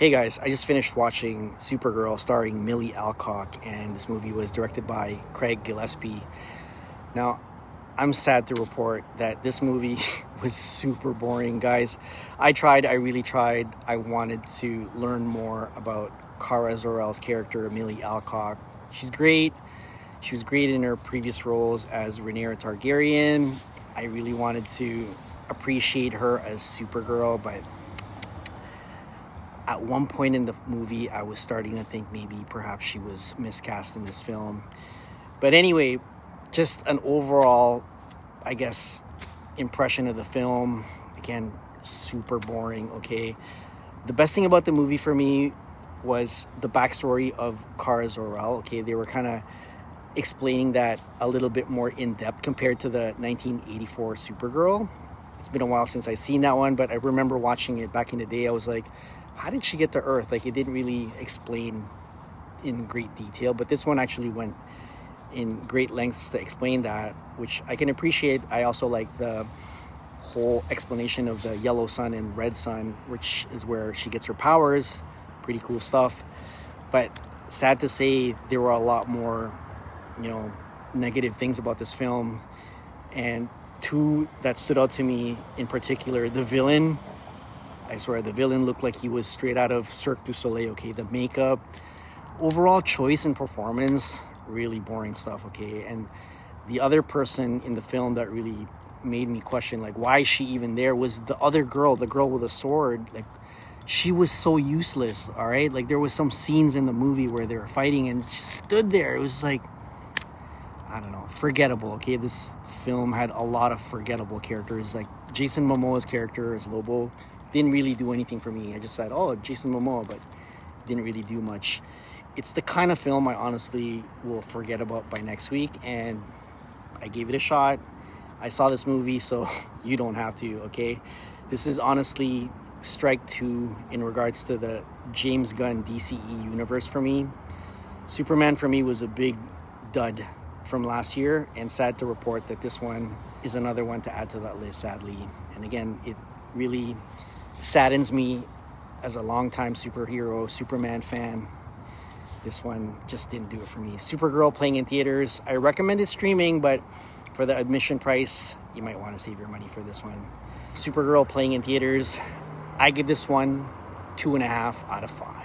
Hey guys, I just finished watching Supergirl starring Millie Alcock, and this movie was directed by Craig Gillespie. Now, I'm sad to report that this movie was super boring, guys. I really tried. I wanted to learn more about Kara Zor-El's character, Millie Alcock. She's great. She was great in her previous roles as Rhaenyra Targaryen. I really wanted to appreciate her as Supergirl, but at one point in the movie, I was starting to think maybe perhaps she was miscast in this film. But anyway, just an overall, I guess, impression of the film. Again, super boring, okay? The best thing about the movie for me was the backstory of Kara Zor-El, okay? They were kind of explaining that a little bit more in depth compared to the 1984 Supergirl. It's been a while since I've seen that one, but I remember watching it back in the day. I was like, how did she get to Earth? Like, it didn't really explain in great detail, but this one actually went in great lengths to explain that, which I can appreciate. I also like the whole explanation of the yellow sun and red sun, which is where she gets her powers. Pretty cool stuff. But sad to say, there were a lot more, negative things about this film. And two that stood out to me in particular, the villain. I swear, the villain looked like he was straight out of Cirque du Soleil, okay? The makeup, overall choice and performance, really boring stuff, okay? And the other person in the film that really made me question, like, why is she even there, was the other girl, the girl with a sword. Like, she was so useless, all right? Like, there was some scenes in the movie where they were fighting and she stood there. It was like, I don't know, forgettable, okay? This film had a lot of forgettable characters. Like, Jason Momoa's character as Lobo didn't really do anything for me. I just said, oh, Jason Momoa, but didn't really do much. It's the kind of film I honestly will forget about by next week, and I gave it a shot. I saw this movie, so you don't have to, okay? This is honestly strike two in regards to the James Gunn DCE universe for me. Superman for me was a big dud from last year, and sad to report that this one is another one to add to that list, sadly. And again, it really saddens me as a longtime Superman fan. This one just didn't do it for me. Supergirl playing in theaters. I recommend it streaming, but for the admission price, you might want to save your money for this one. Supergirl playing in theaters. I give this one 2.5 out of 5.